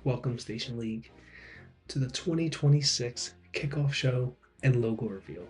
welcome Station League to the 2026 kickoff show and logo reveal.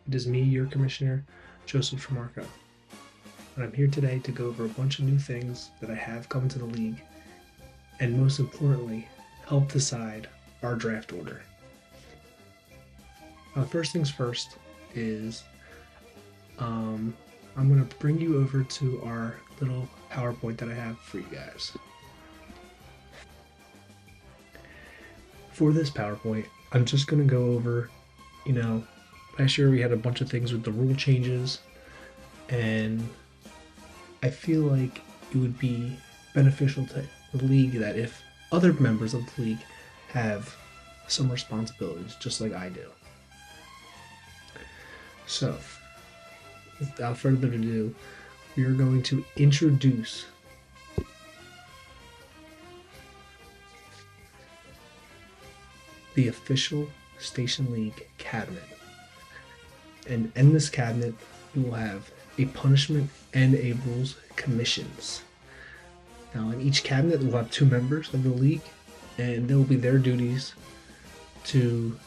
It is me, your commissioner, Joseph Tremarco, and I'm here today to go over a bunch of new things that I have come to the league, and most importantly, help decide our draft order. First things first is I'm going to bring you over to our little PowerPoint that I have for you guys. For this PowerPoint, I'm just going to go over, last year we had a bunch of things with the rule changes, and I feel like it would be beneficial to the league that if other members of the league have some responsibilities, just like I do. So, without further ado, we are going to introduce the official Station League cabinet. And in this cabinet, we will have a punishment and a rules commissions. Now, in each cabinet, we'll have two members of the league, and there will be their duties to.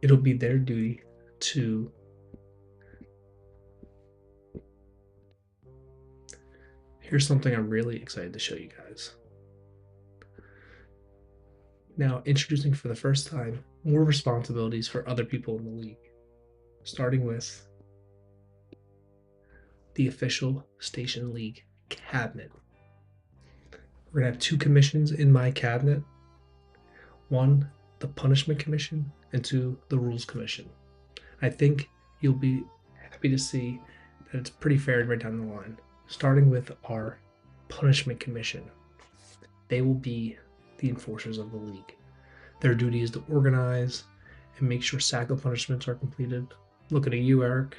It'll be their duty to here's something I'm really excited to show you guys. Now, introducing for the first time more responsibilities for other people in the league, starting with the official Station League cabinet. We're going to have two commissions in my cabinet. One, the Punishment Commission, and two, the Rules Commission. I think you'll be happy to see that it's pretty fair right down the line. Starting with our Punishment Commission. They will be the enforcers of the league. Their duty is to organize and make sure SACO punishments are completed. Looking at you, Eric.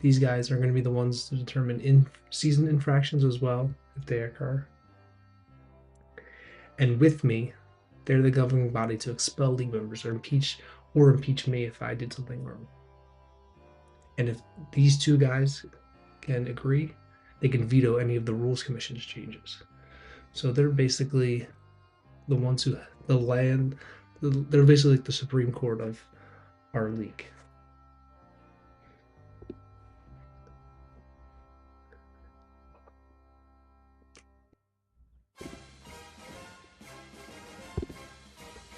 These guys are going to be the ones to determine in-season infractions as well, if they occur. And with me, they're the governing body to expel league members or impeach me if I did something wrong. And if these two guys can agree, they can veto any of the rules commission's changes. So they're basically the ones who they're basically like the Supreme Court of our league.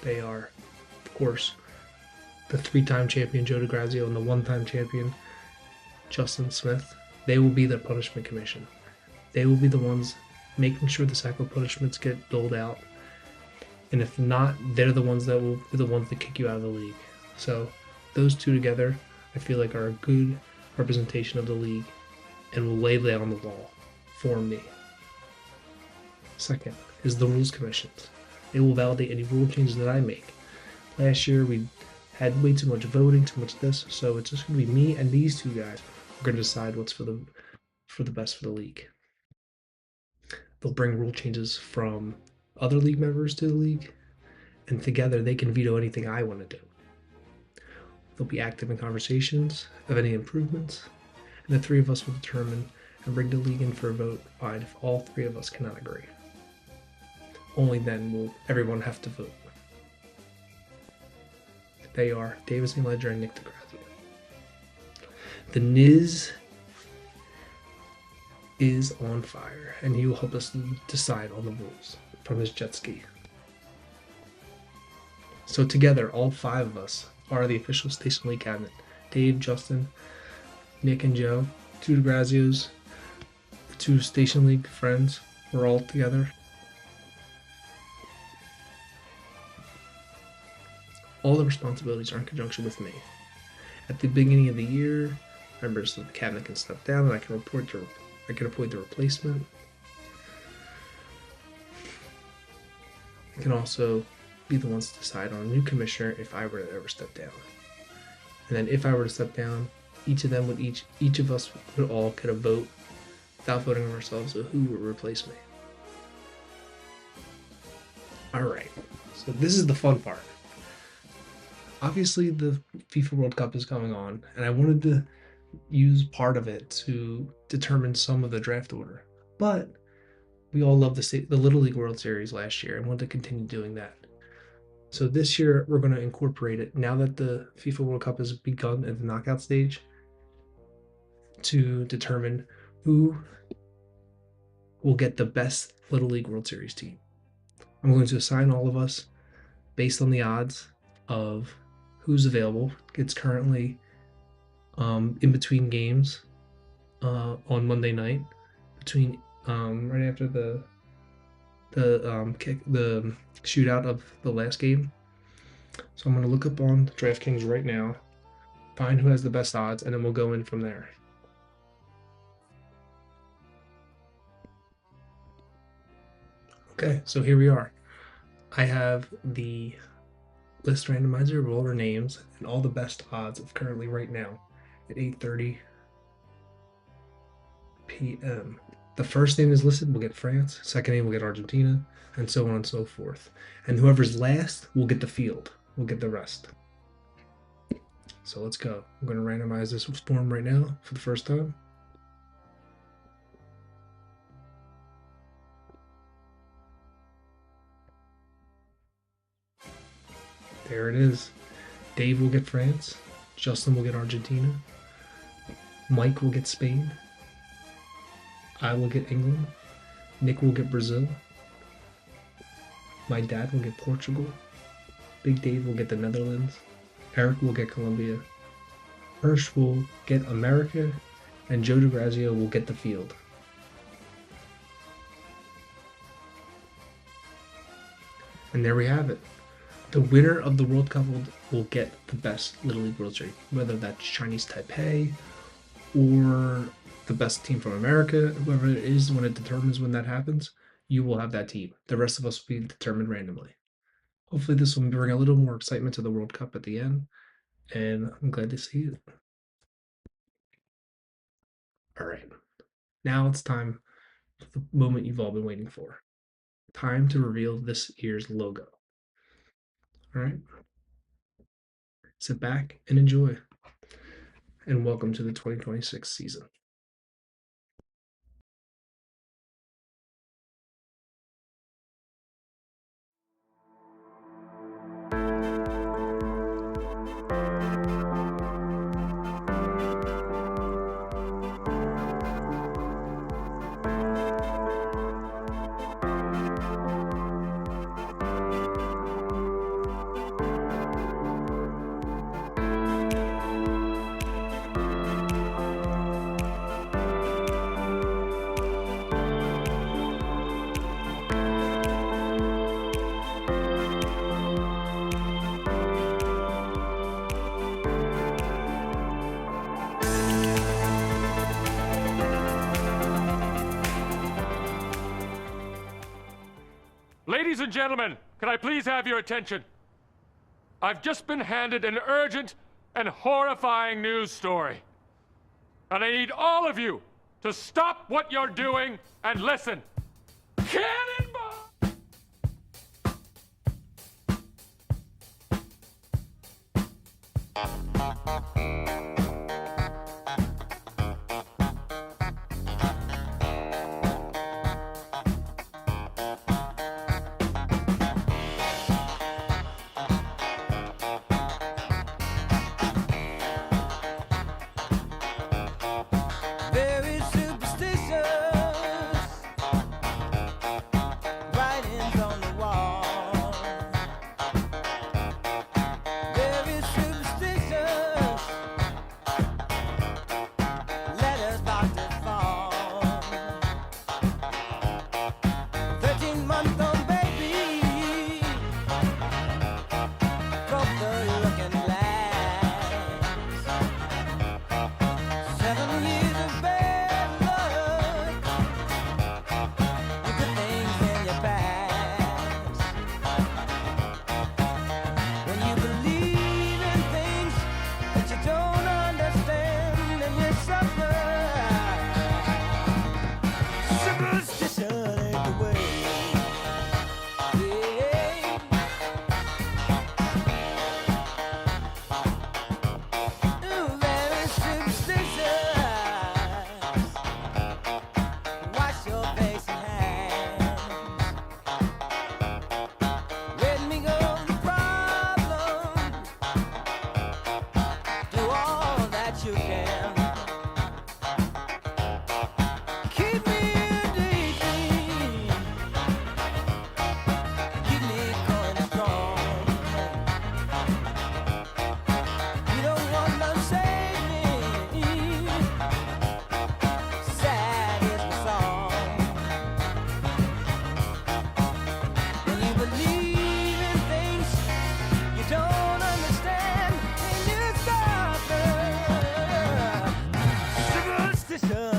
They are, of course, the three-time champion Joe DeGrazio and the one-time champion Justin Smith. They will be the punishment commission. They will be the ones making sure the SACO punishments get doled out. And if not, they're the ones that will be the ones that kick you out of the league. So those two together, I feel like, are a good representation of the league and will lay that on the wall for me. Second is the rules commissions. They will validate any rule changes that I make. Last year we had way too much voting, too much this, so it's just going to be me and these two guys who are going to decide what's for the best for the league. They'll bring rule changes from other league members to the league, and together they can veto anything I want to do. They'll be active in conversations of any improvements, and the three of us will determine and bring the league in for a vote fine if all three of us cannot agree. Only then will everyone have to vote. They are Davis and Ledger and Nick DeGrazio. The Niz is on fire, and he will help us decide on the rules from his jet ski. So together, all five of us are the official Station League cabinet. Dave, Justin, Nick, and Joe, two DeGrazios, the two Station League friends, we're all together. All the responsibilities are in conjunction with me. At the beginning of the year, members of the cabinet can step down, and I can appoint the replacement. I can also be the ones to decide on a new commissioner if I were to ever step down. And then if I were to step down, each of us would all get a vote without voting on ourselves of who would replace me. Alright, so this is the fun part. Obviously, the FIFA World Cup is going on, and I wanted to use part of it to determine some of the draft order. But we all loved the Little League World Series last year and want to continue doing that. So this year we're going to incorporate it now that the FIFA World Cup has begun at the knockout stage to determine who will get the best Little League World Series team. I'm going to assign all of us based on the odds of who's available. It's currently in between games on Monday night, between right after the shootout of the last game. So I'm going to look up on DraftKings right now, find who has the best odds, and then we'll go in from there. Okay, so here we are. I have the list randomizer of all our names and all the best odds of currently right now at 8:30 p.m. The first name is listed will get France, second name will get Argentina, and so on and so forth. And whoever's last will get the field. We'll get the rest. So let's go. I'm going to randomize this form right now for the first time. There it is. Dave will get France. Justin will get Argentina. Mike will get Spain. I will get England. Nick will get Brazil. My dad will get Portugal. Big Dave will get the Netherlands. Eric will get Colombia. Hirsch will get America. And Joe DeGrazio will get the field. And there we have it. The winner of the World Cup will get the best Little League World Series, whether that's Chinese Taipei or the best team from America, whoever it is, when it determines when that happens, you will have that team. The rest of us will be determined randomly. Hopefully this will bring a little more excitement to the World Cup at the end, and I'm glad to see it. All right, now it's time for the moment you've all been waiting for. Time to reveal this year's logo. All right, sit back and enjoy, and welcome to the 2026 season. Ladies and gentlemen, can I please have your attention? I've just been handed an urgent and horrifying news story. And I need all of you to stop what you're doing and listen. Cannonball! Very superstitious writings on the wall. Very superstitious believe in things you don't understand, and you suffer. Superstition.